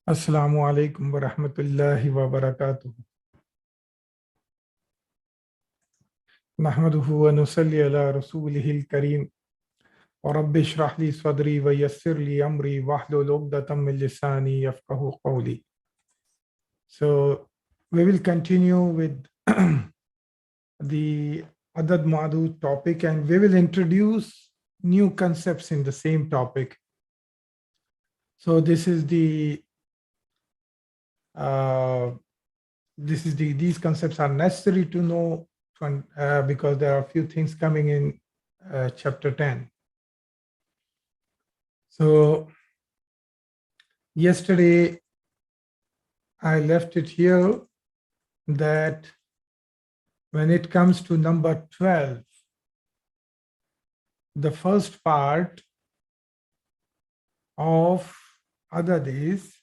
Assalamu alaikum wa rahmatullahi wa barakatuh. Nahmaduhu wa nusalli ala rasulihil kareem. Wa rabbi shrah li sadri wa yassir li amri wahlul uqdatam min lisani yafqahu qawli. So we will continue with the Adad Madud topic, and we will introduce new concepts in the same topic. So these concepts are necessary to know because there are a few things coming in chapter 10. So yesterday I left it here that when it comes to number 12, the first part of Adad is,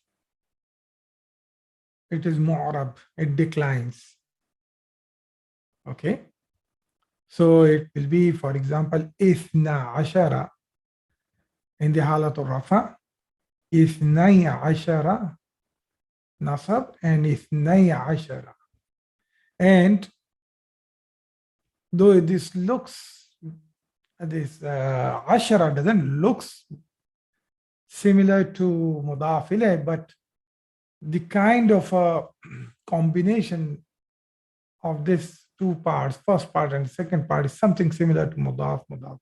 it is mu'rab, it declines. Okay, so it will be, for example, ithna ashara in the halatul rafa, ithnay ashara nasab, and ithnay ashara. And though this ashara doesn't looks similar to mudaf ilayh, but the kind of a combination of these two parts, first part and second part, is something similar to mudaf ilayh.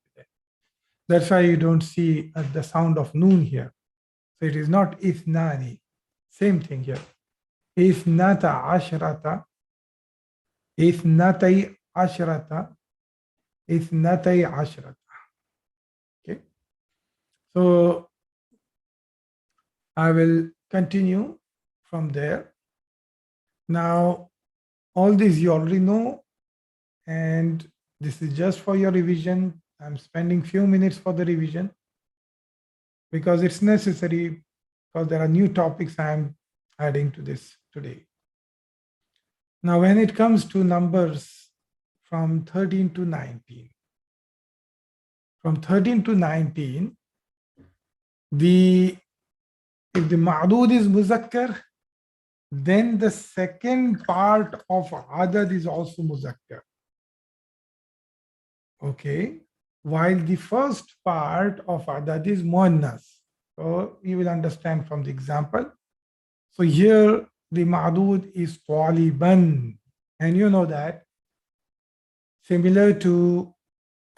That's why you don't see the sound of noon here. So it is not ithnani. Same thing here. Ithnata ashrata, ithnatai ashrata, ithnatai ashrata. Okay. So I will continue from there. Now, all this you already know, and this is just for your revision. I'm spending few minutes for the revision because it's necessary, because there are new topics I'm adding to this today. Now, when it comes to numbers from 13 to 19, from 13 to 19, if the Madud is Muzakkar, then the second part of Adad is also Muzakkar. Okay, while the first part of Adad is Muannas. So you will understand from the example. So here the Madud is Taliban, and you know that similar to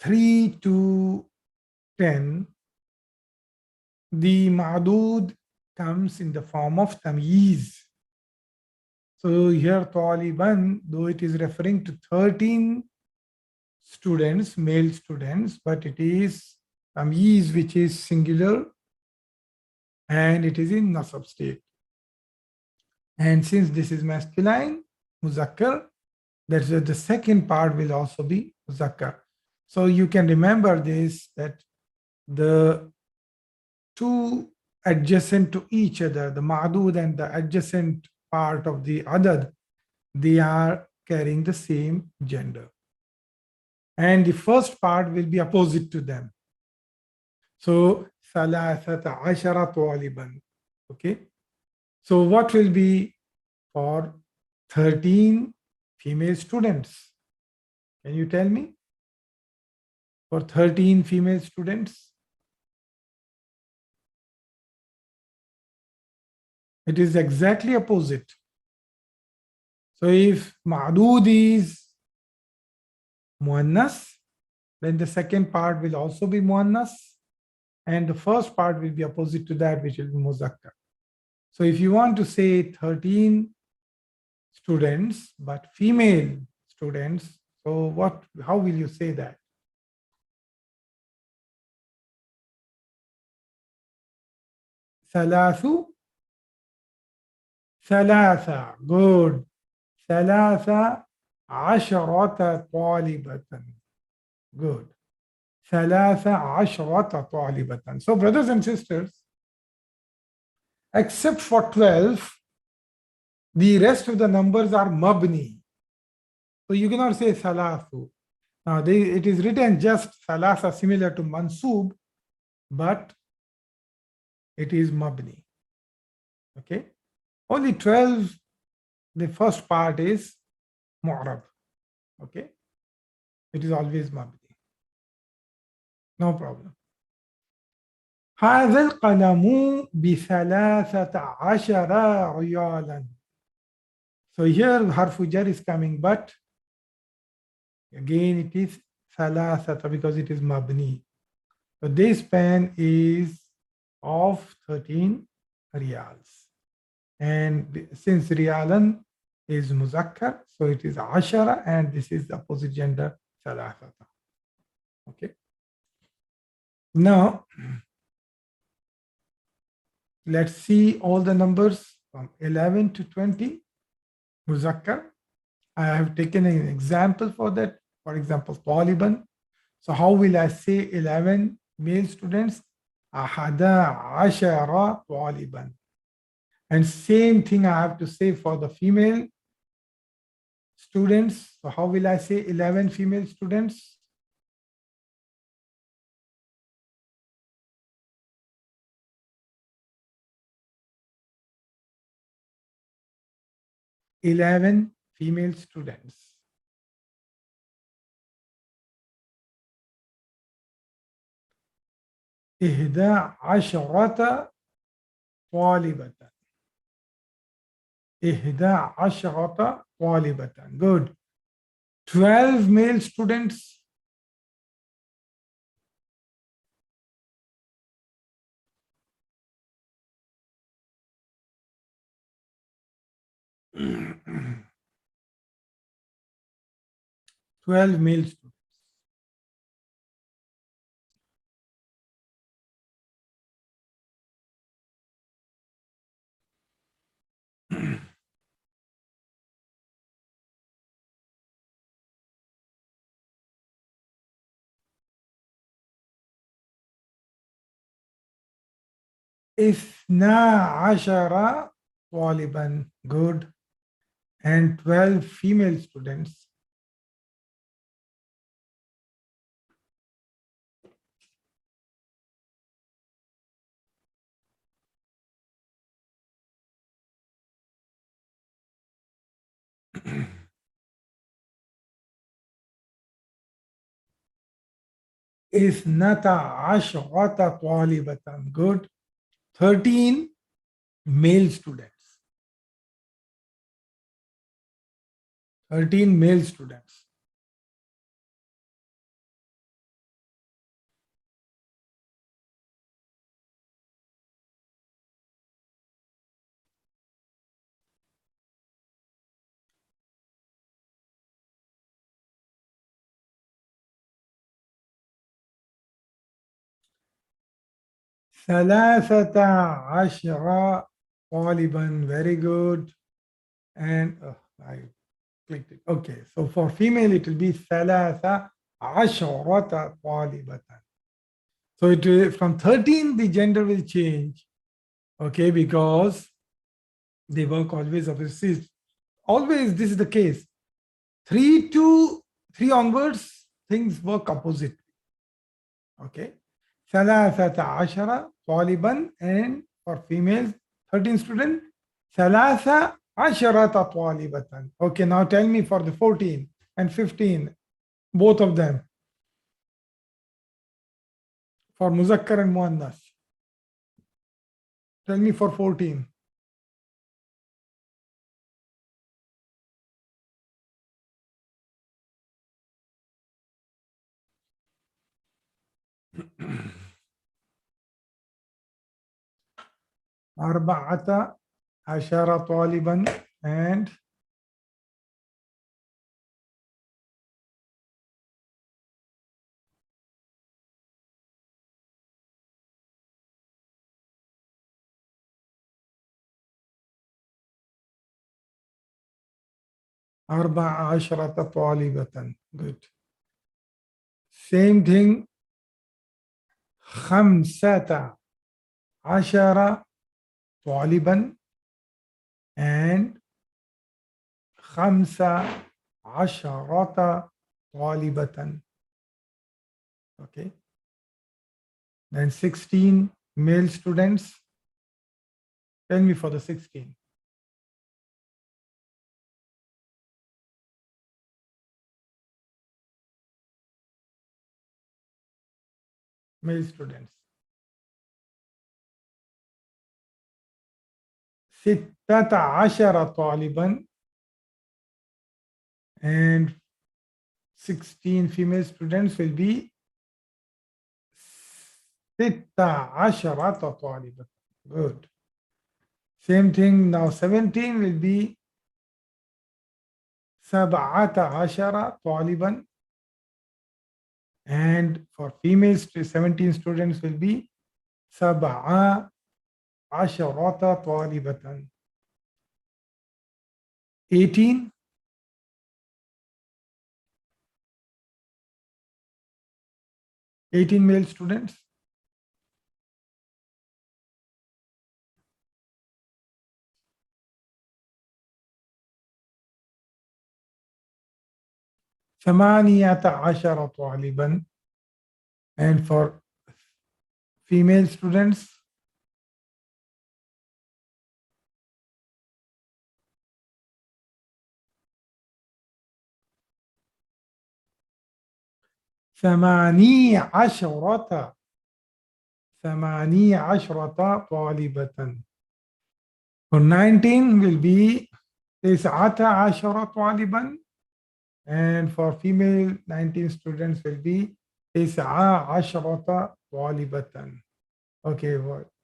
3 to 10, the Madud comes in the form of Tamyiz. So here Taliban, though it is referring to 13 students, male students, but it is Tamyiz, which is singular, and it is in nasab state. And since this is masculine, Muzakkar, that's why the second part will also be Muzakkar. So you can remember this, that the two adjacent to each other, the Madud and the adjacent part of the Adad, they are carrying the same gender. And the first part will be opposite to them. So, Thalathata Ashara Taliban. Okay. So, what will be for 13 female students? Can you tell me? For 13 female students? It is exactly opposite. So if Madud is Muannas, then the second part will also be Muannas, and the first part will be opposite to that, which will be Muzakkar. So if you want to say 13 students, but female students, so how will you say that? Thalathu. Thalatha, good. Thalatha asharata talibatan. Good. Thalatha asharata talibatan. So, brothers and sisters, except for 12, the rest of the numbers are mabni. So, you cannot say thalathu. Now, it is written just thalatha, similar to mansub, but it is mabni. Okay. Only 12, the first part is mu'rab. Okay, it is always mabni. No problem. هذا القلم ب13 ريالا. So here harfu jar is coming, but again it is ثلاثة because it is mabni. So this pen is of 13 riyals. And since riyalan is muzakkar, so it is ashara, and this is the opposite gender, thalathata. Okay. Now, let's see all the numbers from 11 to 20, muzakkar. I have taken an example for that. For example, taliban. So how will I say 11 male students? Ahada ashara taliban. And same thing I have to say for the female students. So how will I say 11 female students? $11 female students. إحدى عشرة طالبة. إحدى عشرة طالبة. Good. 12 male students. Twelve male students. اثنا عشر طالبا. Good. And 12 female students. اثنتا عشرة طالبة. Good. 13 male students. 13 male students. ثلاثة عشر طالبا. Very good. And I clicked it. Okay, so for female it will be ثلاثة عشرة طالبة. So it will, from 13 the gender will change. Okay, because they work always opposite. Always this is the case. 3 to 3 onwards things work opposite. Okay. ثلاثة عشر طالبا, and for females 13 students ثلاثة عشرة طالبة. Okay, now tell me for the 14 and 15, both of them, for muzakkar and muannas. Tell me for 14. أربعة عشر طالبا and أربع عشرة طالبة. Good. Same thing. خمسة عشر طالبا and خمسة عشرة طالبة. Okay. Then 16 male students. Tell me for the 16. male students. 16 طالبا and 16 female students will be 16 طالبا. Good. Same thing now 17 will be 17 طالبا, and for females 17 students will be 17 طالبة. 18 male students. ثمانية عشر طالبا, and for female students 18 طالبة. For 19 will be 19 طالبا, and for female 19 students will be 19 طالبة. Okay,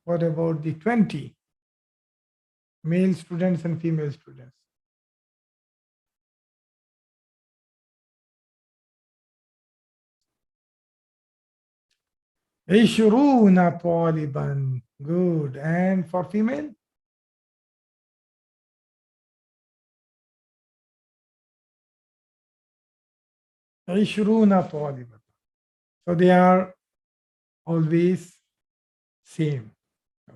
what about the 20 male students and female students? عشرون طالبا. Good. And for female? عشرون طالبا. So they are always same.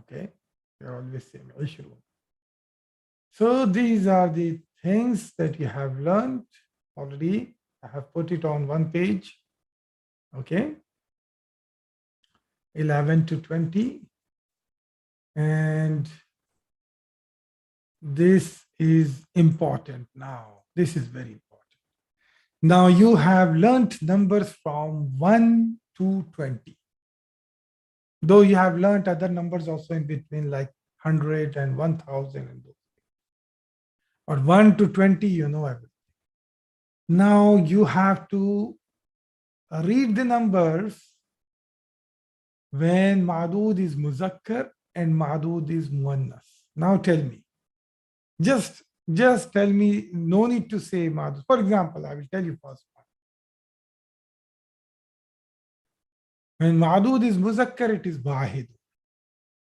Okay, they are always same. عشرون. So these are the things that you have learned already. I have put it on one page. Okay, 11 to 20. And this is important now. This is very important. Now you have learned numbers from 1 to 20. Though you have learned other numbers also in between, like 100 and 1000 and those. But 1 to 20, you know everything. Now you have to read the numbers when Madud is Muzakkar and Madud is Muannas. Now tell me. Just tell me, no need to say Madud. For example, I will tell you first one. When Madud is Muzakkar, it is Wahid.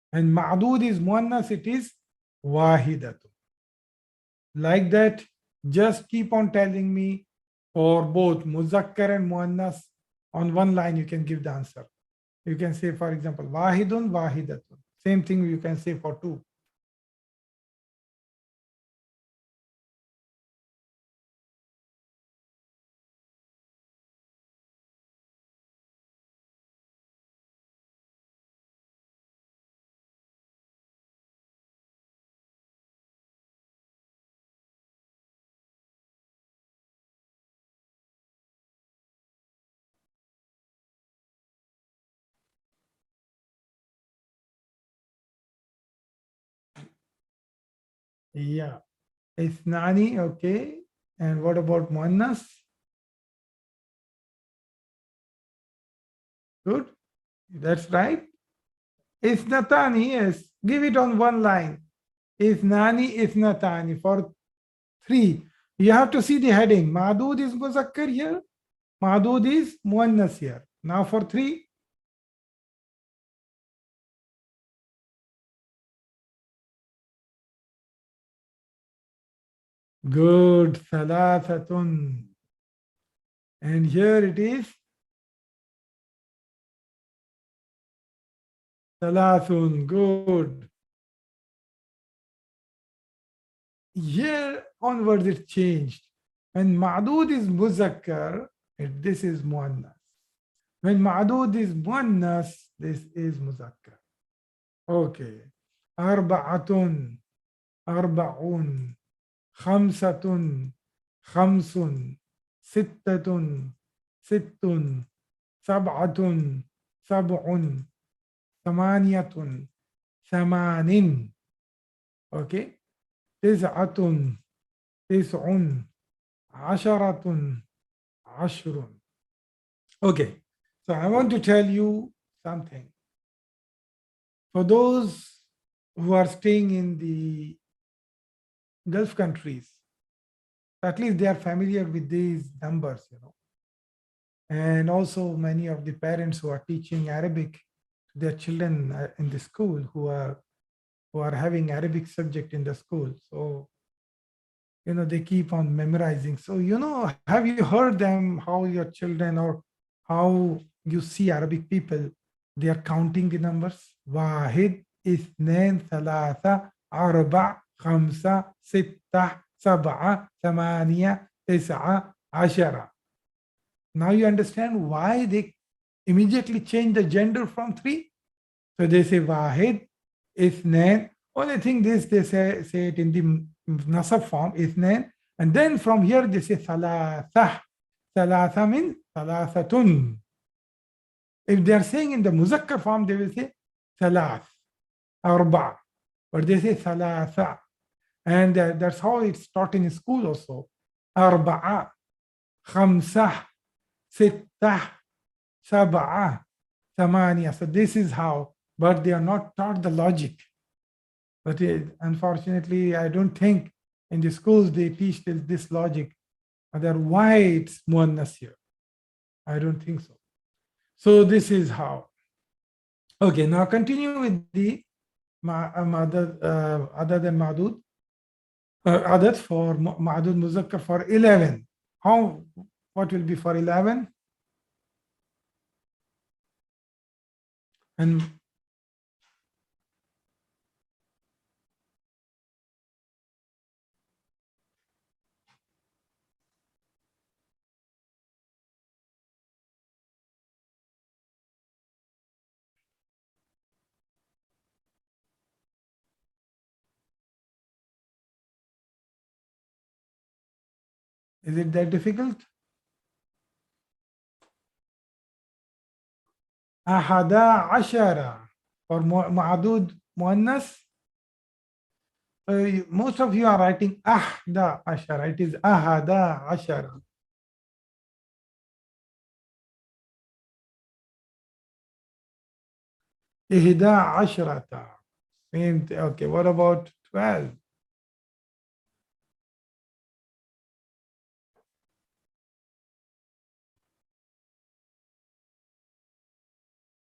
When Madud is Muannas, it is Wahidatu. Like that, just keep on telling me for both Muzakkar and Muannas on one line, you can give the answer. You can say, for example, Wahidun, Wahidatun. Same thing you can say for two. Yeah. Isnani, okay. And what about Muannas? Good. That's right. Isnatani, yes. Give it on one line. Isnani, Isnatani for three. You have to see the heading. Madud is Muzakkar here. Madud is Muannas here. Now for three. Good. Thalathatun. And here it is. Thalathun. Good. Here onwards it changed. When Madud is Muzakkar, this is Muannas. When Madud is Muannas, this is Muzakkar. Okay. Arba'atun, Arba'un, Khamsatun, Khamsun, Sittatun, Sittun, Sab'atun, سبع, ثمانية, ثمان, okay, تسعة, تسع, عشرة, عشر. Okay, so I want to tell you something. For those who are staying in the Gulf countries, at least they are familiar with these numbers, and also many of the parents who are teaching Arabic to their children in the school who are having Arabic subject in the school. So they keep on memorizing. So have you heard them how your children or how you see Arabic people, they are counting the numbers? واحد اثنين ثلاثة أربعة خمسة ستة سبعة ثمانية تسعة عشرة. Now you understand why they immediately change the gender from three. So they say واحد اثنين. Only thing this they say it in the nasab form اثنين, and then from here they say ثلاثة. ثلاثة means ثلاثة. If they are saying in the muzakkar form, they will say ثلاث, أربعة, but they say ثلاثة, and that's how it's taught in school also. أربعة, خمسة, ستة, سبعة, ثمانية. So this is how, but they are not taught the logic. But unfortunately, I don't think in the schools they teach this logic. Otherwise, it's muannas here. I don't think so. So this is how. Okay, now continue with the other than Madud. Adat for Madud Muzakkar for 11. What will be for 11? And is it that difficult? Ahada ashara or Ma'adud Muannas. Most of you are writing Ahda ashara. It is Ahada ashara. Ihda ashrata. Okay, what about 12?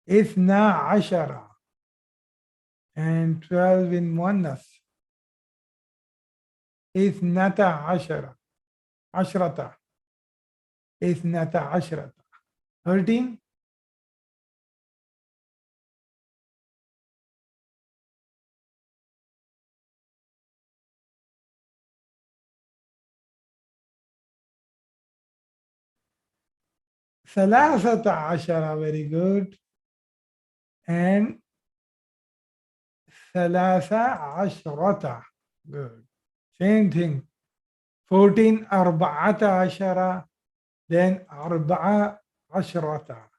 Ithna ashara. And 12 in Muannas. Ithnata ashara. Ashrata. Ithnata ashrata. 13. ثلاثة عشر, very good. And ثلاثة عشرة, good. Same thing. 14 أربعة عشر, then أربعة عشرة.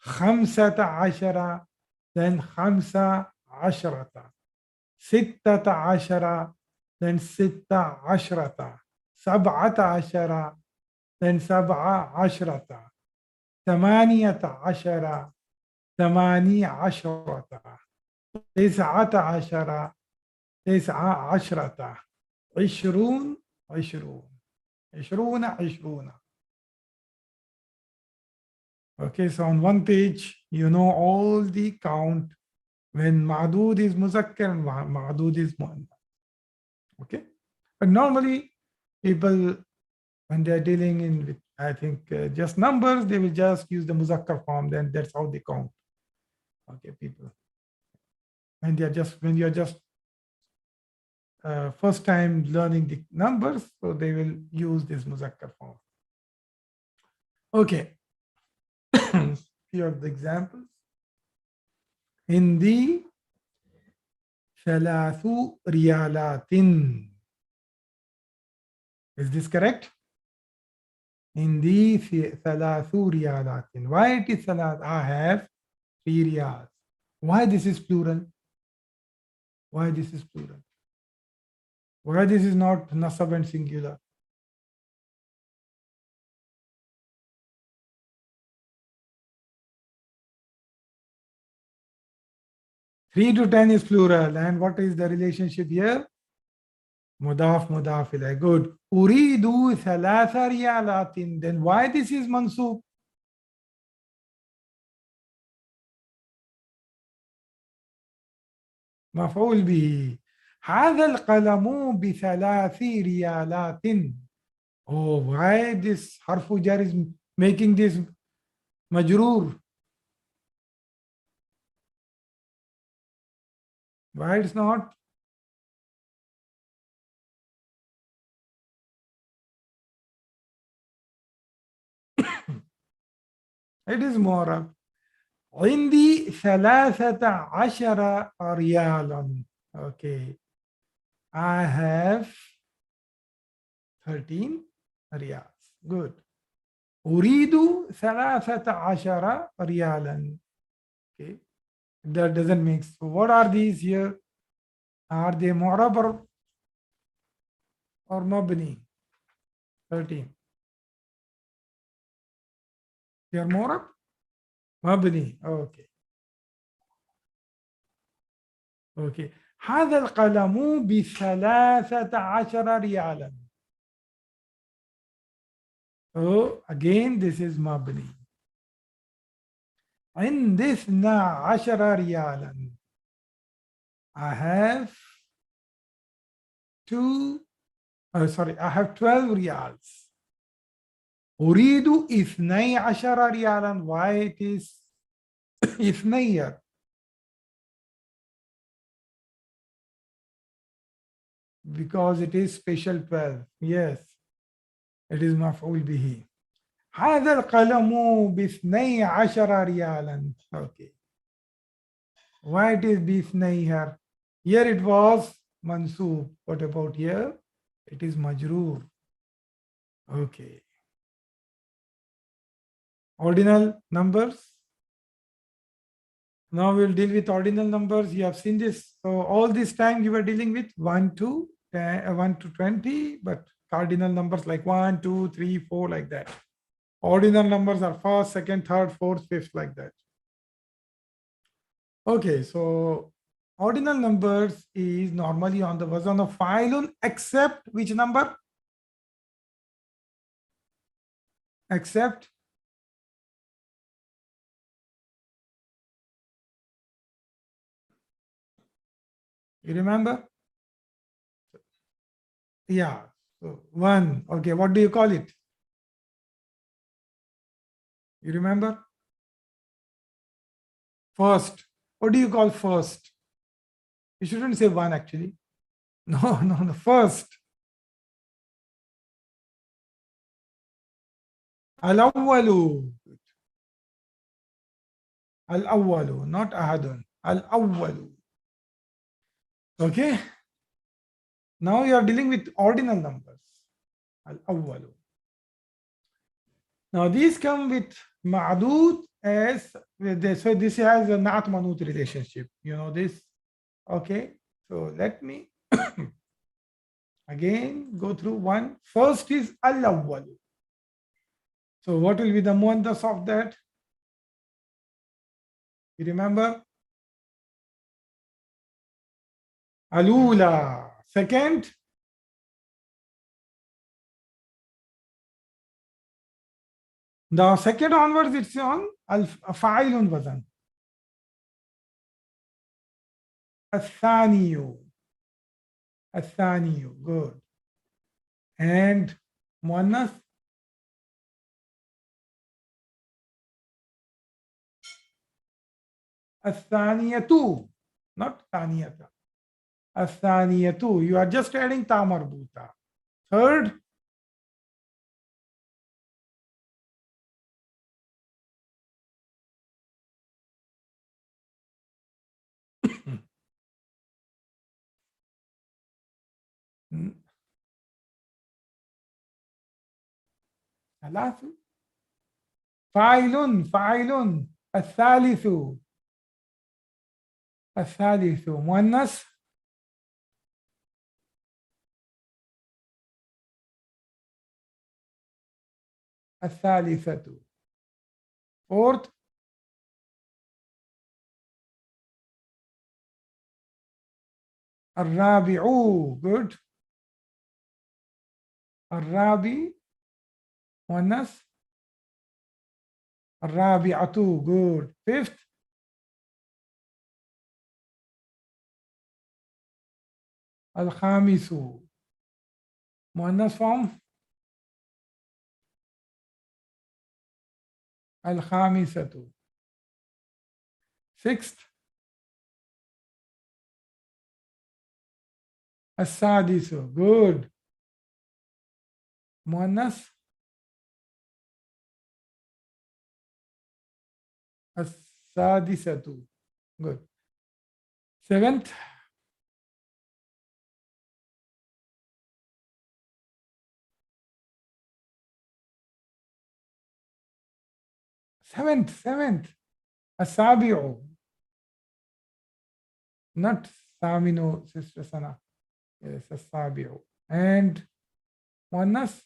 خمسة عشر, then خمسة عشرة. ستة عشر, then ستة عشرة. سبعة عشر, then سبعة عشرة. ثمانية عشر, ثمانية عشرة. تسعة عشر, تسعة عشرة. عشرون, عشرون. عشرون, عشرون. Okay, so on one page, you know all the count when Madud is Muzakkar and Madud is Muannas. Okay, but normally people, when they are dealing in with, I think, just numbers, they will just use the Muzakkar form, then that's how they count. Okay, people. When you are just first time learning the numbers, so they will use this Muzakkar form. Okay. Here are the examples. In the ثلاث ريالات. Is this correct? In the ثلاث ريالات. Why it is ثلاث? I have 3 riyals. Why this is plural? Why this is plural? Why this is not nasab and singular? 3 to 10 is plural. And what is the relationship here? Mudaf, mudaf ilay. Good. Uridu thalatha riyalatin. Then why this is mansub? مفعول به. هذا القلم بثلاث ريالات. Oh, why this harfu jar is making this majroor? Why it's not? It is more. عندي 13 ريالا. Okay. I have 13 riyals. Good. أريد 13 ريالا. Okay. That doesn't make sense. So what are these here? Are they mu'rab or mabni? 13. They are mu'rab? مبني. Okay. Okay. هذا القلم ب13 ريالا. So again this is مبني. عندي 12 ريالا. I have I have 12 riyals. أريد 12 ريالا. Why it is 12? Because it is special 12. Yes, it is مفعول به. هذا القلم ب12 ريالا. Okay. Why it is ب12 here? Here it was mansub. What about here? It is majroor. Okay. Ordinal numbers. Now we'll deal with ordinal numbers. You have seen this. So all this time you were dealing with 1 to 10, 1 to 20, but cardinal numbers like 1, 2, 3, 4, like that. Ordinal numbers are first, second, third, fourth, fifth, like that. Okay, so ordinal numbers is normally on the wazn of fa'ilun, except which number? Except you remember? Yeah. So one. Okay, what do you call it? You remember? First. What do you call first? You shouldn't say one actually. No, no, no. First. Al-awwalu. Al-awwalu, not ahadun. Al-awwalu. Okay. Now you are dealing with ordinal numbers. Al-awwalu. Now these come with Madud as so this has a not manut relationship. You know this. Okay. So let me again go through one. First is al-awwalu. So what will be the muannas of that? You remember? Alula. Second, the second onwards it's on al-fa'ilun wazan. Al-thaniyu. Al-thaniyu. Good. And muannas? Al-thaniyatu. Not thaniyata. Al-thaniyatu. You are just adding ta marbuta. Third, ثلاث. فاعل. الثالث. الثالث مؤنث. الثالثة fourth. الرابع good. الرابع مؤنث. الرابعة good. fifth. الخامس مؤنث form. الخامسة sixth. السادس good. مؤنث. السادسة good. seventh. seventh السابع not ثامن sister Sana. Yes, السابع and مؤنث.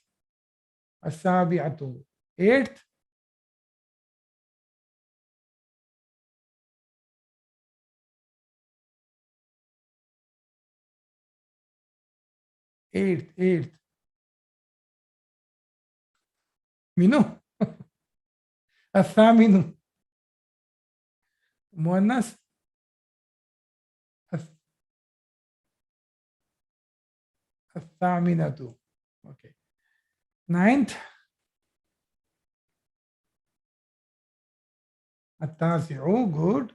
السابعة eighth. eighth منو الثامن مؤنث. الثامنة okay. ninth. التاسع good.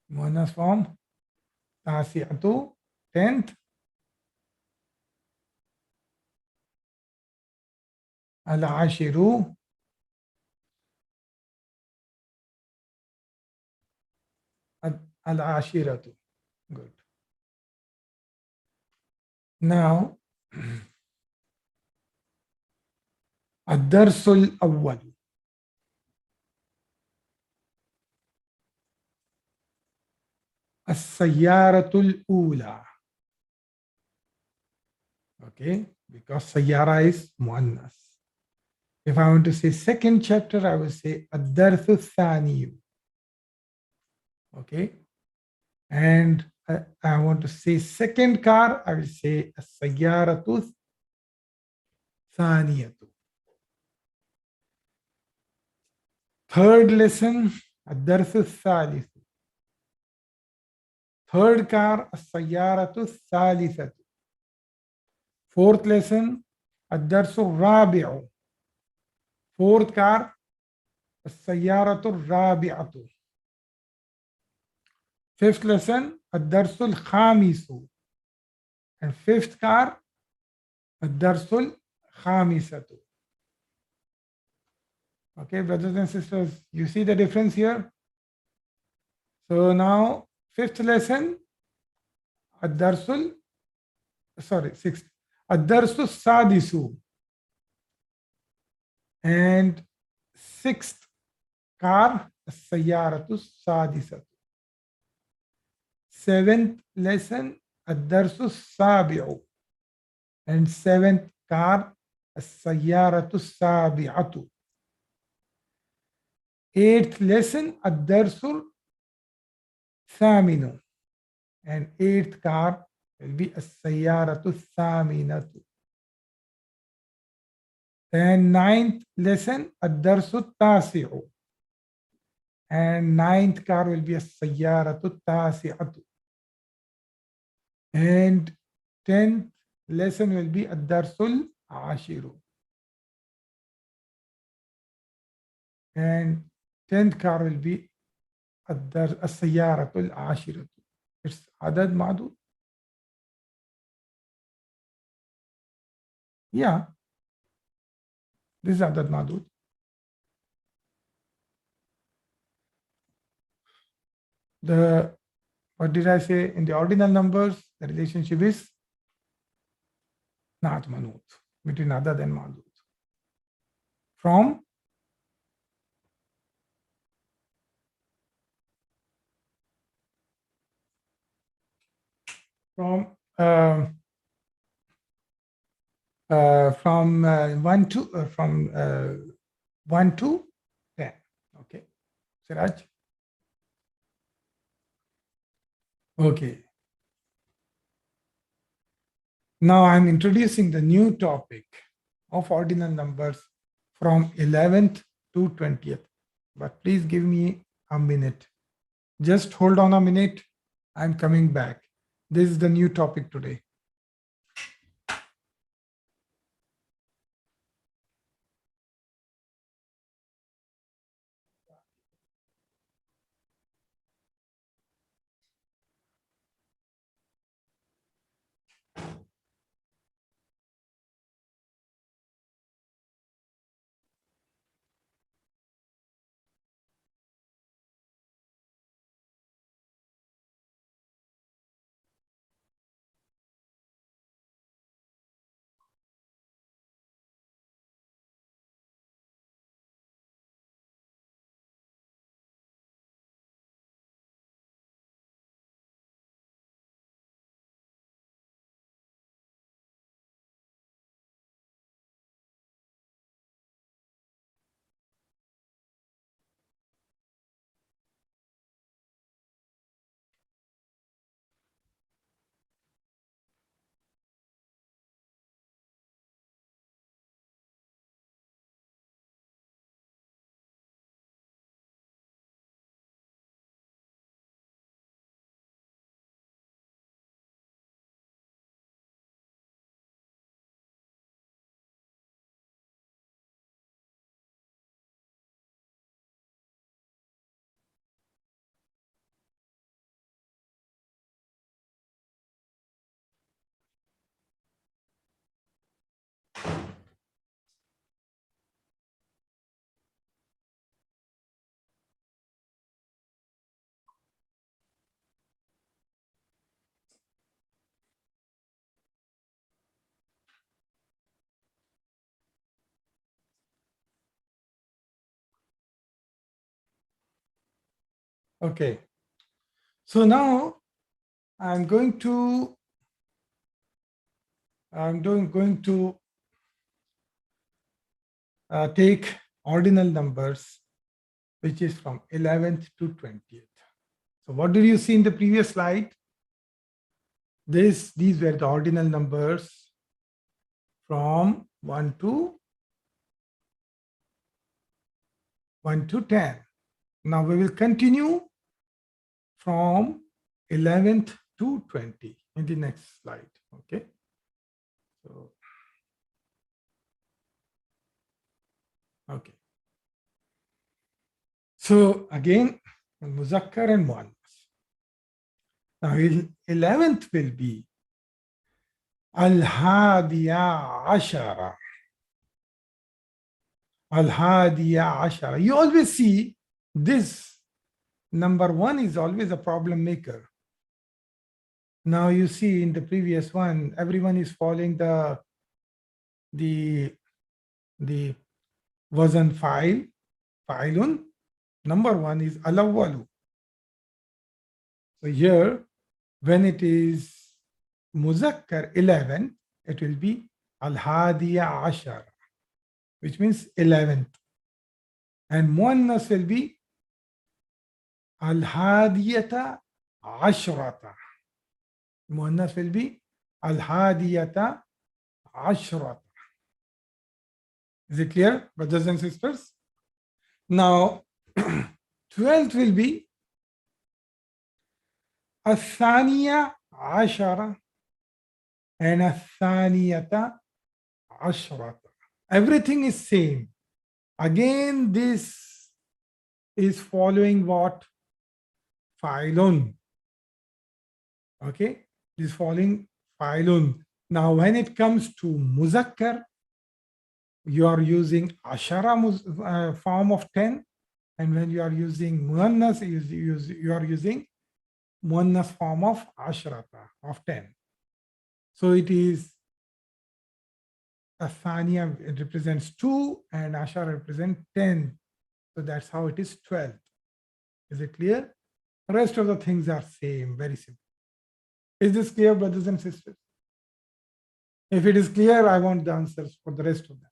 مؤنث form. تاسعة tenth. العاشر. العاشرة good. now الدرس الأول. السيارة الأولى. Okay, because سيارة is مؤنث. If I want to say second chapter, I will say الدرس الثاني. Okay, and I want to say second car, I will say السيارة الثانية. Third lesson الدرس الثالث. Third car السيارة الثالثة. Fourth lesson الدرس الرابع. Fourth car السيارة الرابعة. Fifth lesson الدرس الخامس. And fifth car الدرس الخامسة. Okay, brothers and sisters, you see the difference here? So now fifth lesson الدرس sixth الدرس السادس. And sixth car السيارة السادسة. Seventh lesson الدرس السابع. And seventh car السيارة السابعة. Eighth lesson الدرس الثامن. And eighth car will be السيارة الثامنة. Then ninth lesson الدرس التاسع. And ninth car will be السيارة التاسعة. And 10th lesson will be الدرس العاشر. And 10th car will be السيارة العاشرة. It's عدد معدود. Yeah, this is عدد معدود. What did I say? In the ordinal numbers, the relationship is not manut between adad and madud. From from one to from 1 to 10. Okay, Siraj. Okay. Now I'm introducing the new topic of ordinal numbers from 11th to 20th. But please give me a minute. Just hold on a minute. I'm coming back. This is the new topic today. Okay. So now I'm going to take ordinal numbers, which is from 11th to 20th. So what did you see in the previous slide? These were the ordinal numbers from 1 to 10. Now we will continue from 11th to 20 in the next slide. Okay. So, okay. So again, Muzakkar and Muannas. Now 11th will be Al-Hadiya Ashara. Al-Hadiya Ashara. You always see this number 1 is always a problem maker. Now you see in the previous one, everyone is following the wazn file, filun. Number 1 is al-awwalu. So here, when it is muzakkar 11, it will be al-hadiya ashara, which means 11th. And muannas will be al-hadiyata ashrata. Muannas will be al-hadiyata ashrata. Is it clear, brothers and sisters? Now, 12th will be الثانية عشرة and الثانية عشرة. Everything is same. Again, this is following what? Filun. Okay, this is following filun. Now, when it comes to muzakkar, you are using ashara form of 10, and when you are using muannas, you are using muannas form of ashrata of 10. So it is Athania, it represents 2 and ashara represents 10. So that's how it is 12. Is it clear? The rest of the things are same, very simple. Is this clear, brothers and sisters? If it is clear, I want the answers for the rest of them.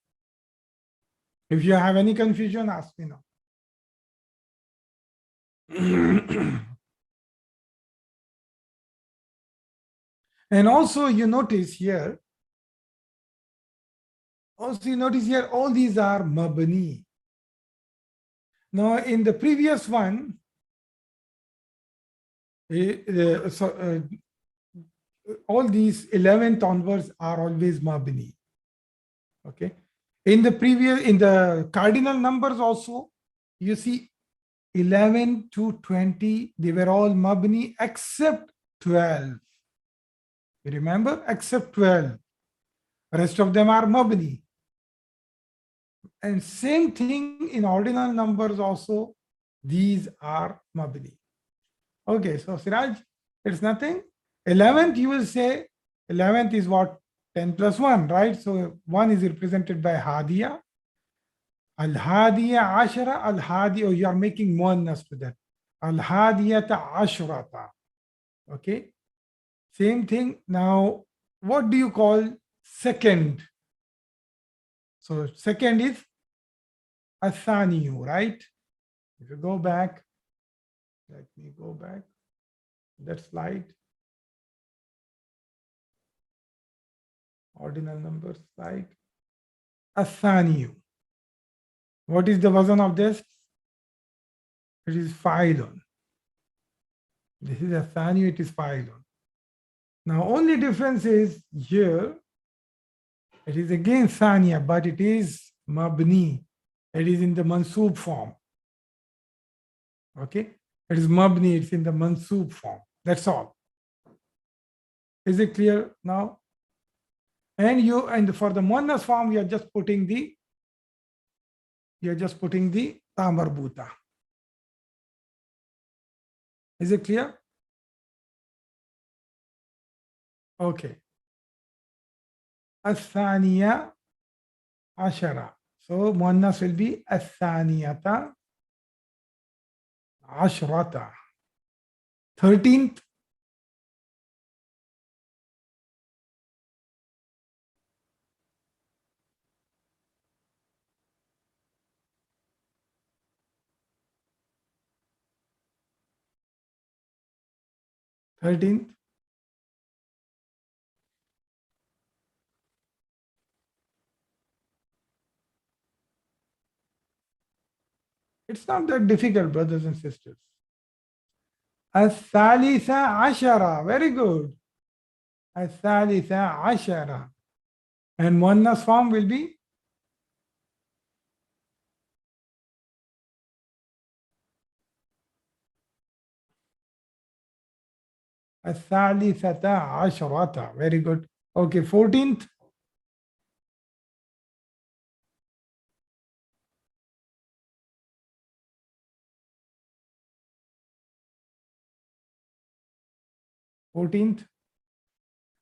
If you have any confusion, ask me now. And also you notice here, all these are mabni. Now in the previous one, all these 11th onwards are always mabni. Okay. In the cardinal numbers also, you see 11 to 20, they were all mabni except 12. You remember? Except 12. The rest of them are mabni. And same thing in ordinal numbers also, these are mabni. Okay, so Siraj, it's nothing. 11th, you will say 11th is what? 10 plus 1, right? So 1 is represented by Hadiya. Al-Hadiya Ashara, Al-Hadi, oh, you are making muannas to that. Al-Hadiyata Ashrata. Okay. Same thing. Now, what do you call second? So second is Athaniyu, right? If you go back, let me go back that slide. Ordinal numbers slide. Athaniyu. What is the wazn of this? It is Fa'ilun. This is Athaniyu, it is Fa'ilun. Now, only difference is here, it is again Thaniya, but it is Mabni. It is in the Mansoob form. Okay? It is Mabni, it's in the Mansoob form. That's all. Is it clear now? And for the Muannas form, you are just putting the Ta marbuta. Is it clear? Okay. Athaniya Ashara. So Muannas will be Athaniyata Ashrata. 13th. It's not that difficult, brothers and sisters. Al-Thalitha Ashara. Very good. Al-Thalitha Ashara. And Muannas form will be Al-Thalithata Asharata. Very good. Okay, 14th.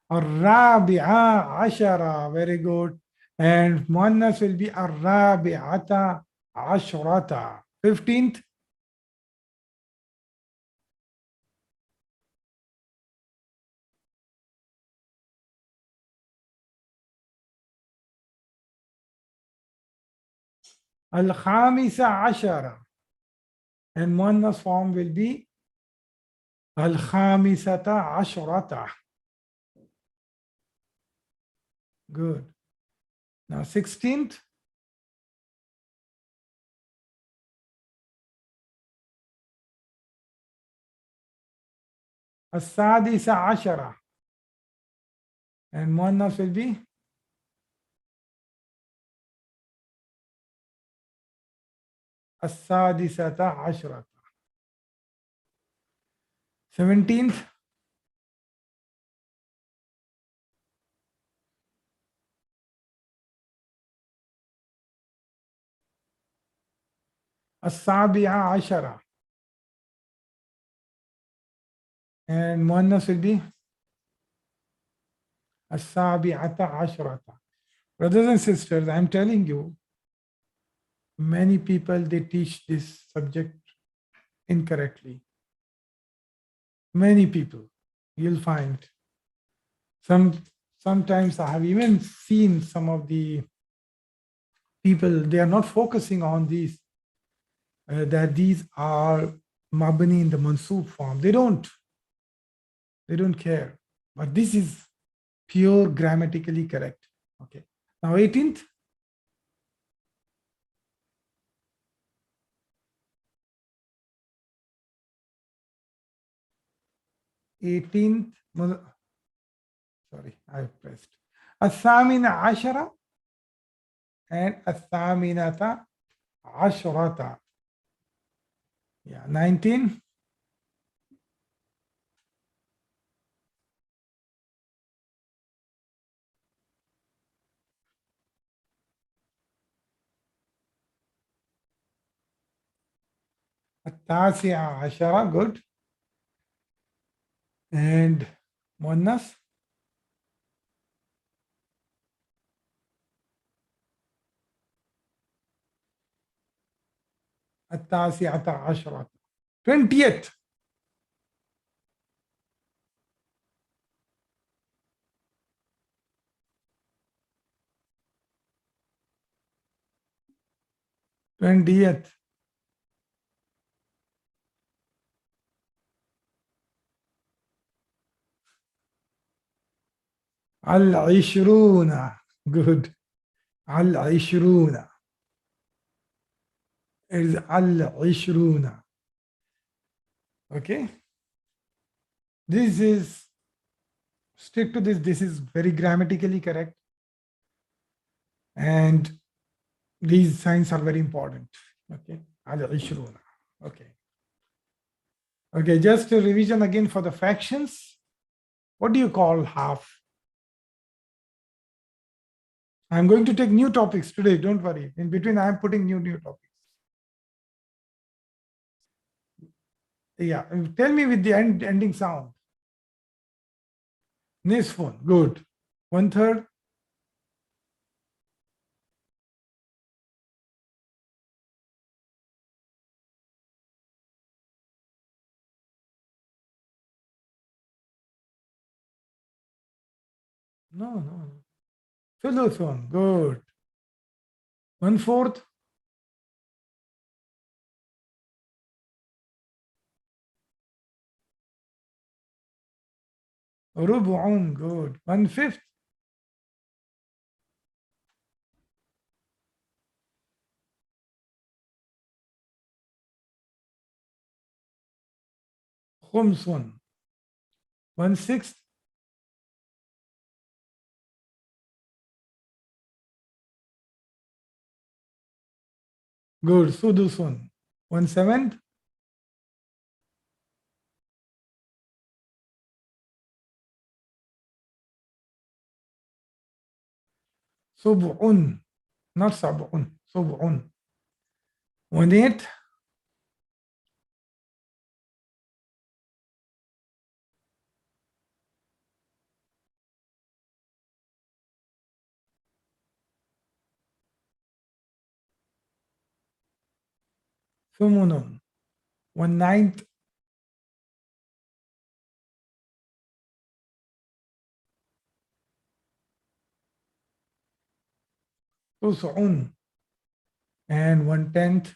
Ar-Rabi'a Ashara. Very good. And Muannas will be Ar-Rabi'ata Ashrata. 15th. Al-Khamisa Ashara. And Muannas form will be Al-Khamisata Ashrata. Good. Now 16th. As-Sadisa Ashara. And Muannas will be As-Sadisata Ashrata. 17th. As-Sabi'a Ashara. And Muannas will be As-Sabi'ata Ashrata. Brothers and sisters, I'm telling you, many people, they teach this subject incorrectly. Many people, you'll find Some sometimes I have even seen some of the people, they are not focusing on these, that these are mabni in the mansoob form. They don't care. But this is pure grammatically correct. Okay. Now 18th. 18th. Sorry, I pressed. الثامنة عشرة and الثامنة عشرة. Yeah, 19. التاسعة عشرة, good. And مؤنث. التاسعة عشرة. 20th. 20th. العشرون, good. العشرون is العشرون. Okay. This is, stick to this. This is very grammatically correct. And these signs are very important. Okay. Al-Ishruna. Okay. Okay, just a revision again for the fractions. What do you call half? I'm going to take new topics today. Don't worry. In between, I'm putting new topics. Yeah. Tell me with the ending sound. Nisfun. Good. 1/3. No. Thuluthun. Good. 1/4. Rubu'un. Good. 1/5. Khumsun. 1/6. Good. Sudusun. 1/7. Sub'un. Not sab'un. Sub'un. 1/8. Thumunun. 1/9. Tus'un. And 1/10.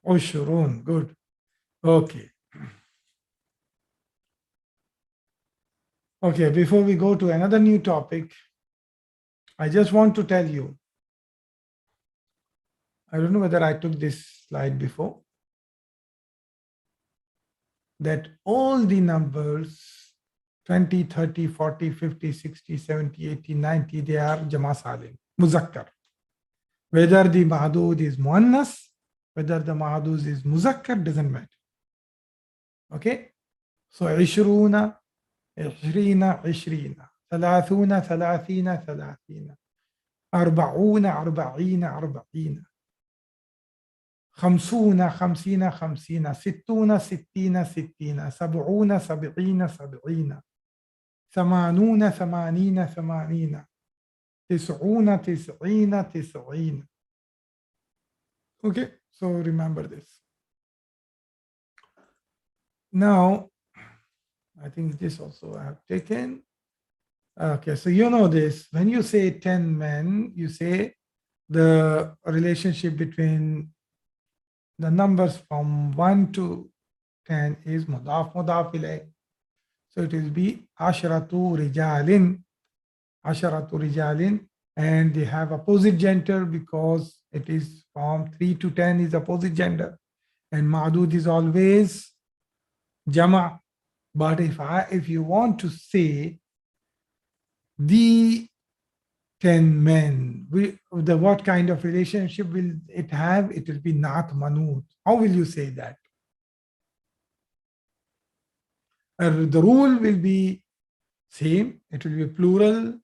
Ushurun. Good. Okay. Okay, before we go to another new topic, I just want to tell you, I don't know whether I took this slide before, that all the numbers 20, 30, 40, 50, 60, 70, 80, 90, they are Jama Salim, Muzakkar. Whether the Madud is Muannas, whether the Madud is Muzakkar, doesn't matter. Okay? So, Ishruna, Ishrina, Ishrina, Thalathuna, Thalathina, Thalathina, Arba'una, Arba'ina, Arba'ina, خمسون خمسين خمسين ستون ستين ستين سبعون سبعين سبعين ثمانون ثمانين ثمانين تسعون تسعين تسعين. Okay, so remember this. Now, I think this also I have taken. Okay, so you know this. When you say 10 men, you say the relationship between the numbers from 1 to 10 is mudaf mudaf ilayh. So it will be asharatu rijalin, asharatu rijalin, and they have opposite gender because it is from 3 to 10 is opposite gender, and Madud is always jama. But if you want to say the 10 men, what kind of relationship will it have? It will be not manut. How will you say that? The rule will be same. It will be plural,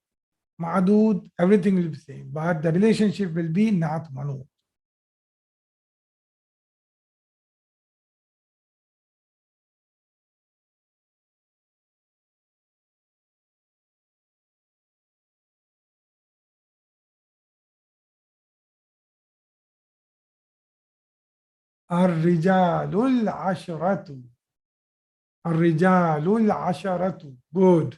ma'dud, everything will be same. But the relationship will be not manut. الرجال العشرة. الرجال العشرة. Good.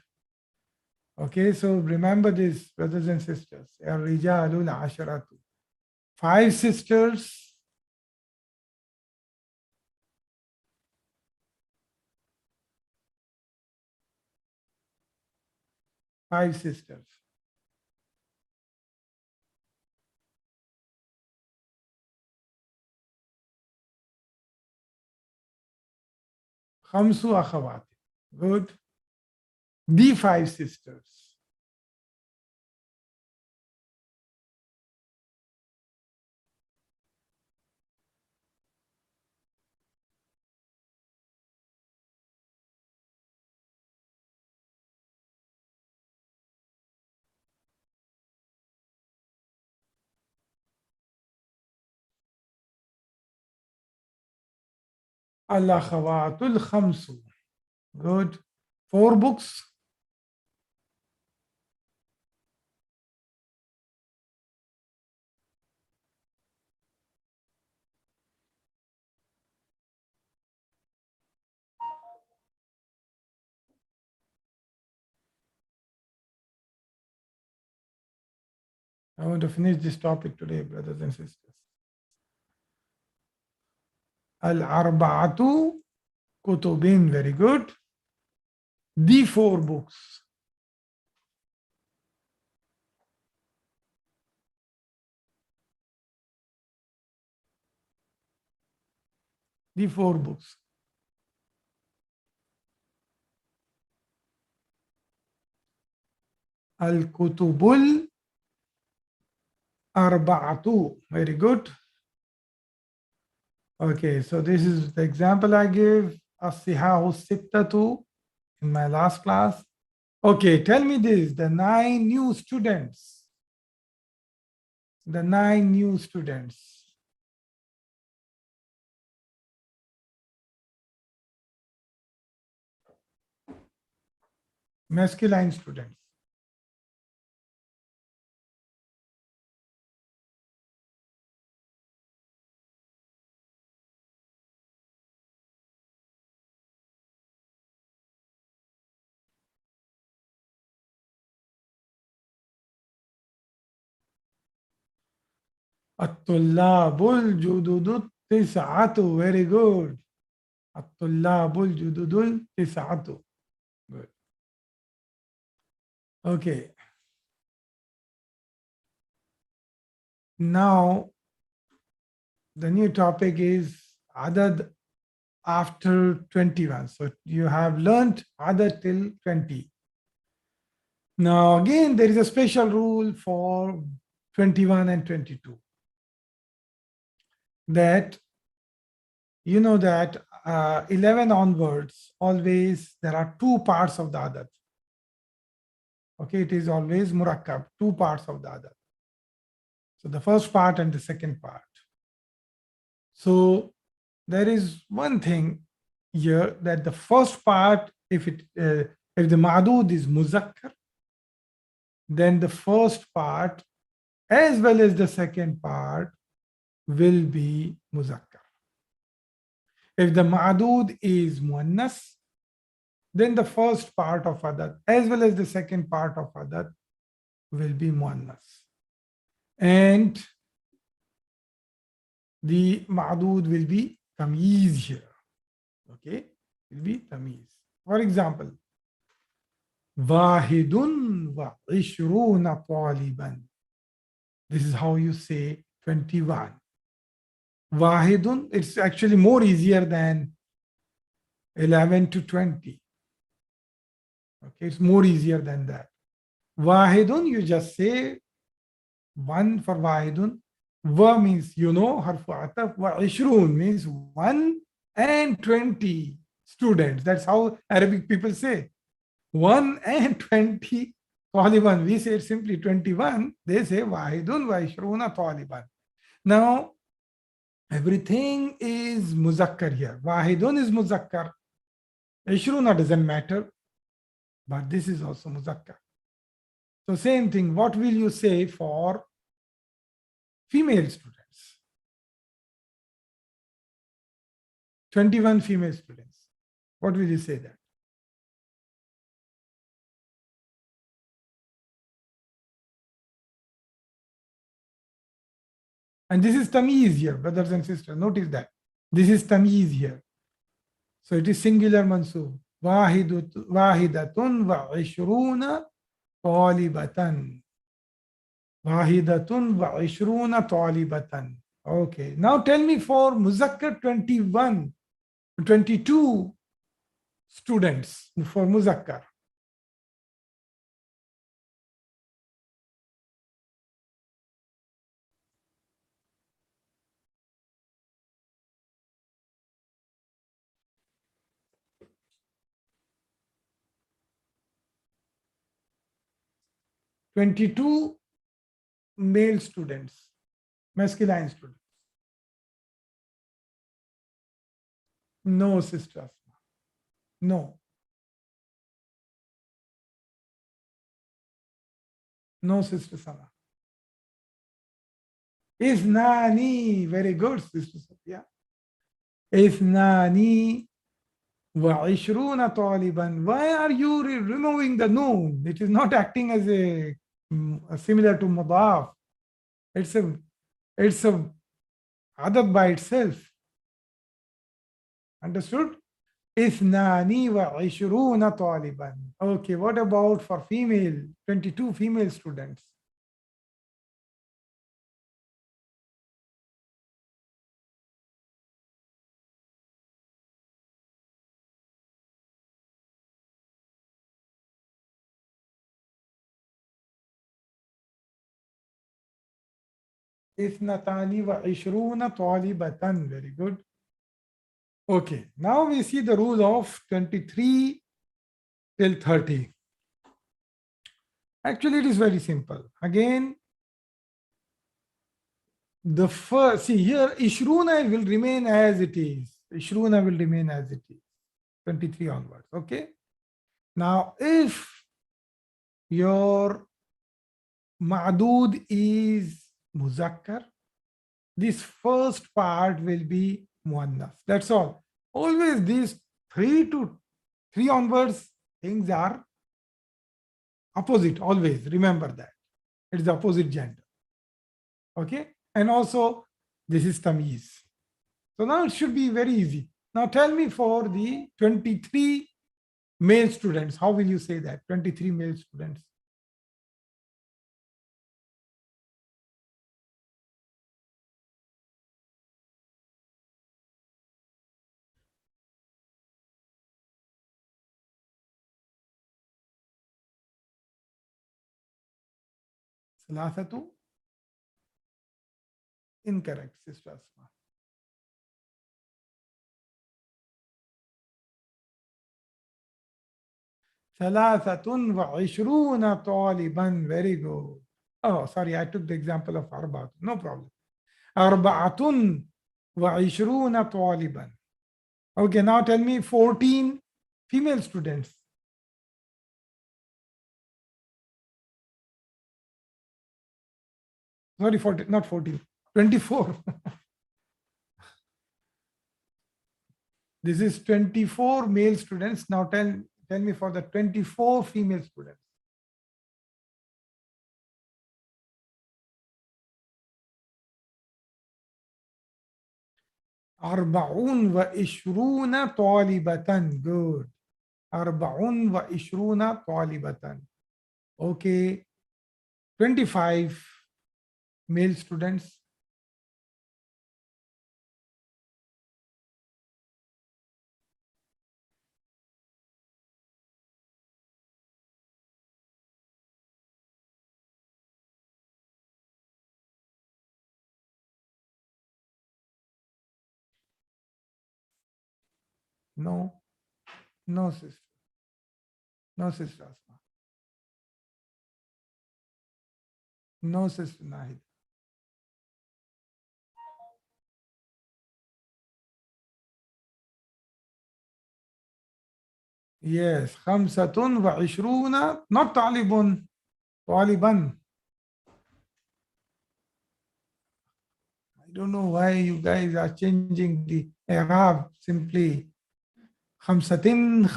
Okay, so remember this, brothers and sisters. الرجال العشرة. 5 sisters. 5 sisters. 5 أخوات. Good. The 5 sisters. الأخوات الخمس. Good. 4 books. I want to finish this topic today, brothers and sisters. Al-arba'atu kutubin. Very good. The 4 books. The 4 books. Al-kutubul arba'atu. Very good. Okay, so this is the example I gave. As-sihahu sittatu in my last class. Okay, tell me this, the 9 new students. The 9 new students. Masculine students. الطلاب الجدد التسعة. Very good. الطلاب الجدد التسعة. Good. Okay. Now, the new topic is adad after 21. So you have learned adad till 20. Now, again, there is a special rule for 21 and 22. That you know that 11 onwards, always there are 2 parts of the adad. Okay, it is always murakkab, 2 parts of the adad. So the first part and the second part. So there is one thing here, that the first part, if the ma'dud is muzakkar, then the first part as well as the second part will be muzakkar. If the ma'dud is muannas, then the first part of adat as well as the second part of adat will be muannas. And the ma'dud will be tamyiz here. Okay, will be tamyiz. For example, wahidun wa ishruna taliban. This is how you say 21. Wahidun, it's actually more easier than 11 to 20. Okay, it's more easier than that. Wahidun, you just say one for wahidun. Wa means harfu ataf. Wa ishrun means 1 and 20 students. That's how Arabic people say. 1 and 20 taliban. We say it simply 21. They say wahidun wa ishruna taliban. Now, everything is muzakkar here. Wahidun is muzakkar. Ishruna doesn't matter. But this is also muzakkar. So same thing. What will you say for female students? 21 female students. What will you say that? And this is tamyiz here, brothers and sisters. Notice that. This is tamyiz here. So it is singular mansub. Wahidatun wa ishruna talibatan. Wahidatun wa ishruna talibatan. Okay. Now tell me for muzakkar 21, 22 students for muzakkar. $22 male students, masculine students. No, sisters. No. No, Sister Sana. Isnani. Very good, Sister Sophia. Isnani wa ishruna taliban. Why are you removing the noon? It is not acting as a similar to mudaf. It's a adab by itself. Understood? Ithnani wa ishruna taliban. Okay, what about for female? 22 female students. Ithnatani wa ishruna talibatan. Very good. Okay, now we see the rule of 23 till 30. Actually, it is very simple. Again, the first, see here, ishruna will remain as it is. Ishruna will remain as it is. 23 onwards. Okay. Now, if your ma'dud is muzakkar, this first part will be muannas. That's all. Always these 3 onwards things are opposite. Always remember that. It's the opposite gender. Okay. And also this is tamyiz. So now it should be very easy. Now tell me for the 23 male students, how will you say that? 23 male students. Salasatu? Incorrect, Sister Asma. Salasatun wa ishruna taliban. Very good. Oh, sorry, I took the example of arba'atun. No problem. Arba'atun wa ishruna taliban. Okay, now tell me 14 female students. Sorry, 14, not 14, 24. This is 24 male students. Now tell me for the 24 female students. أربعون وعشرون طالبة. Good. أربعون وعشرون طالبة. Okay. 25 male students. No, no, sister. No, sister Asma. No, sister Nahid. Yes, خمسة وعشرون, not طالب, طالبا. I don't know why you guys are changing the Arab simply. خمسة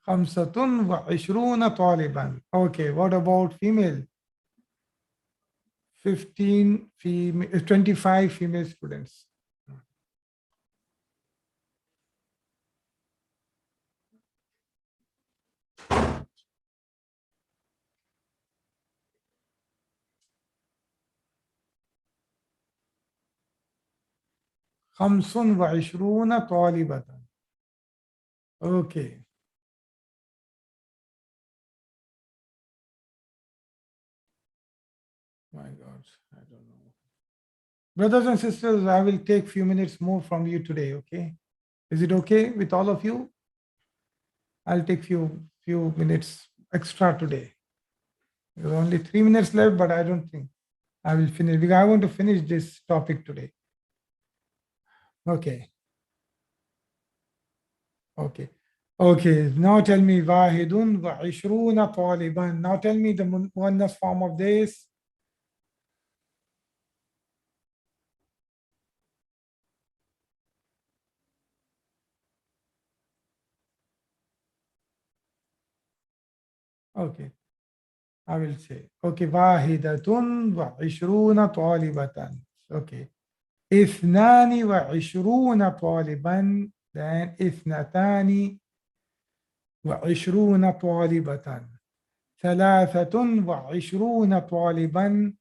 خمسة وعشرون طالبا. Okay, what about female? 15 female, 25 female students. خمس وعشرون طالبة. Okay. My God, I don't know. Brothers and sisters, I will take few minutes more from you today, okay? Is it okay with all of you? I'll take few minutes extra today. There's only 3 minutes left, but I don't think I will finish because I want to finish this topic today. Okay. Okay. Okay. Now tell me Wahidun wa Ishruna Taliban. Now tell me the muannas form of this. Okay. I will say. Okay. Wahidatun wa Ishruna Talibatan. Okay. اثنان وعشرون طالبا, then اثنتان وعشرون طالبة. ثلاثة وعشرون طالبا,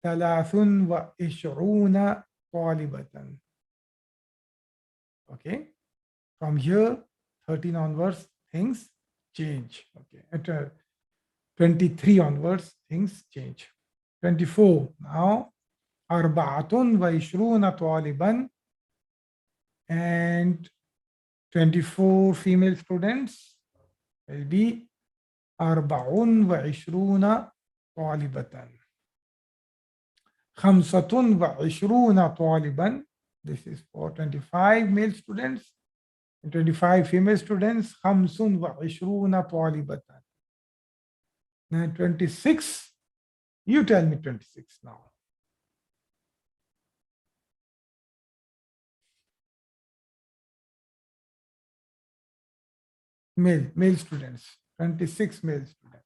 ثلاث وعشرون طالبة. Okay, from here 13 onwards things change. Okay, at 23 onwards things change. 24 now. أربعة وعشرون طالبا, and 24 female students will be أربع وعشرون طالبة. خمسة وعشرون طالبا. This is for 25 male students and 25 female students. خمس وعشرون طالبة. Now 26. You tell me 26 now. Male students. 26 male students.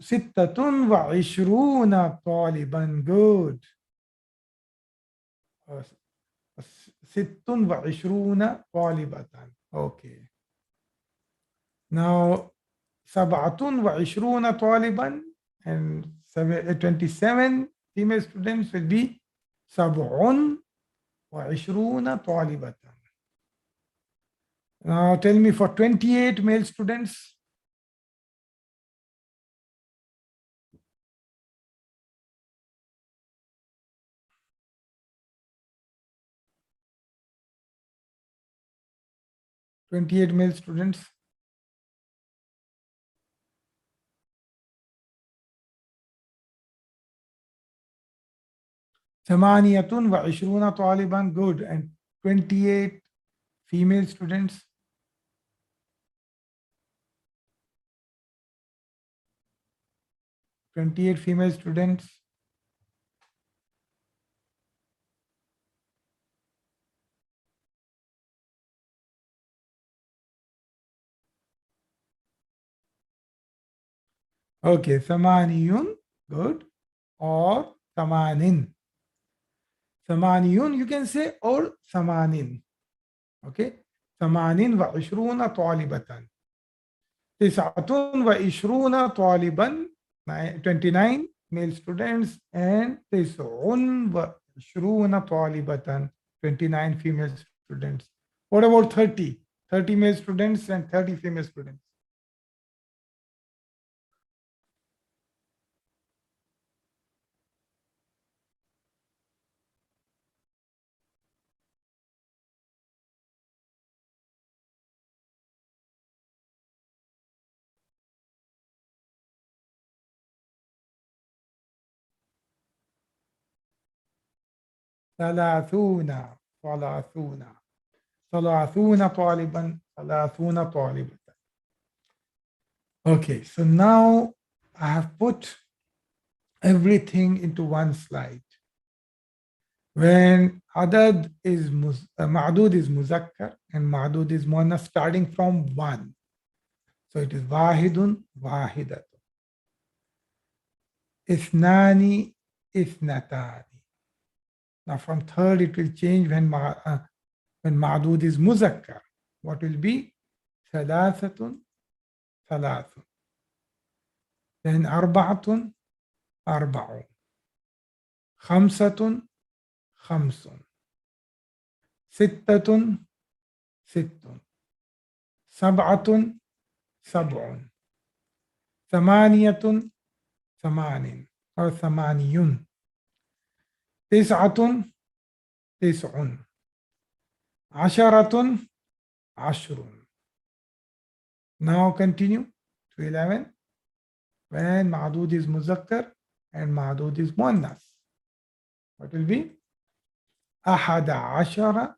ستة وعشرون طالبا. Good. ست وعشرون طالبة. Okay. Now سبعة وعشرون طالبا, and 27 female students will be سبع وعشرون طالبة. Now tell me for 28 male students. $28 male students. ثمانية وعشرون طالبا. Good. And 28 female students. 28 female students. Okay, ثمانيون. Good. Or ثمانين. ثمانيون you can say or ثمانين. Okay. ثمانين وعشرون طالبة. تسعة وعشرون طالبا. 29 male students and تسع وعشرون طالبة. 29 female students. What about 30? 30 male students and 30 female students. ثلاثون. ثلاثون. ثلاثون طالبا. ثلاثون طالبة. Okay, so now I have put everything into one slide. When adad is ma'dud is muzakkar and ma'dud is muannas starting from one. So it is wahidun, wahidatun. Ithnani, ithnatani. Now from third it will change when ma'dud is muzakkar. What will be? Thalathatun, thalathun. Then arba'atun, arba'un. Khamsatun, khamsun. Sittatun, sittun. Sab'atun, sab'un. Thamaniyatun, thamanin. Or thamaniyun. Tis'atun, tis'un. Asharatun, ashrun. Now continue to 11. When ma'dud is muzakkar and ma'dud is muannas. What will be? Ahada ashara,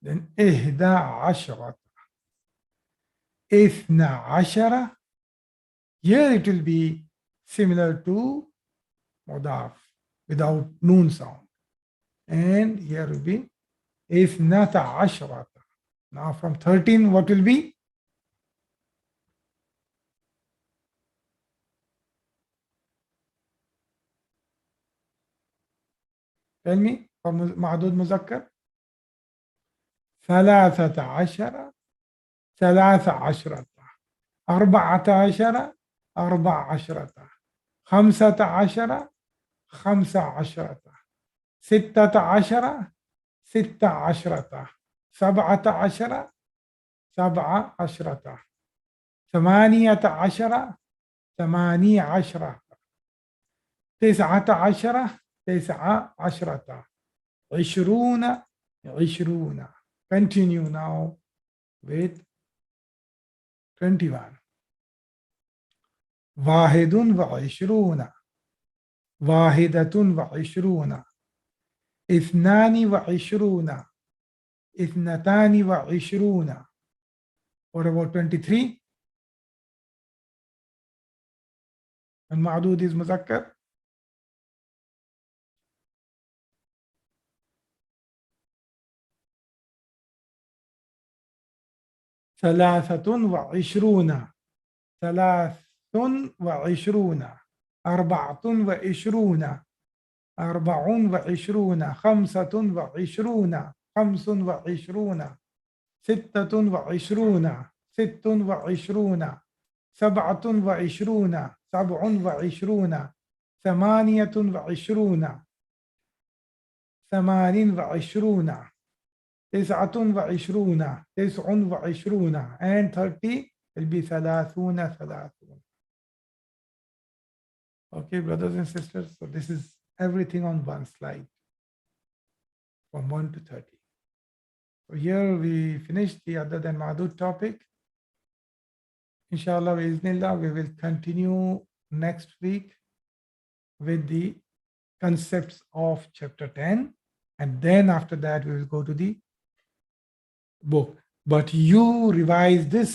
then ihda asharata. Ithna ashara. Here it will be similar to mudaf without noon sound. And here will be ithnata asharata. Now from 13, what will be? Tell me, for ma'dud muzakkar. ثلاثة عشر ثلاث عشرة. أربعة عشر أربع عشرة. خمسة عشر خمس عشرة. ستة عشر ست عشرة. سبعة عشر سبع عشرة. ثمانية عشر ثماني عشرة. تسعة عشر تسع عشرة. عشرون عشرون. Continue now with 21. واحد وعشرون. واحدة وعشرون. اثنان وعشرون. اثنتان وعشرون. What about 23? And ma'dud is muzakkar. ثلاثة وعشرون. ثلاث وعشرون. أربعة وعشرون. أربع وعشرون. خمسة وعشرون. خمس وعشرون. ستة وعشرون. ست وعشرون. سبعة وعشرون. سبع وعشرون. ثمانية وعشرون. ثمان وعشرون. تسعة وعشرون. تسع وعشرون. And 30 will be ثلاثون ثلاثون. Okay, brothers and sisters, so this is everything on one slide from 1 to 30. So here we finished the other than Madud topic. Inshallah, bi'idhnillah, we will continue next week with the concepts of chapter 10, and then after that we will go to the book. But you revise this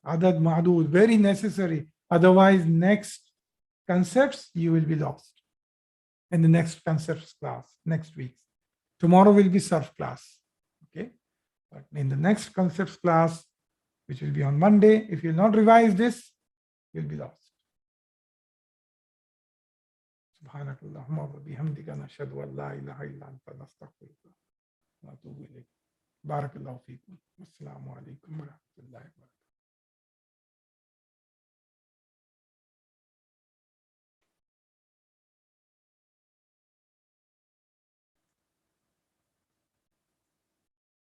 adad madud, very necessary. Otherwise, next concepts you will be lost in the next concepts class next week. Tomorrow will be surf class. Okay. But in the next concepts class, which will be on Monday, if you will not revise this, you'll be lost. سبحانك اللهم وبحمدك نشهد أن لا إله إلا أنت نستغفرك ونتوب إليك. بارك الله فيكم والسلام عليكم ورحمة الله وبركاته.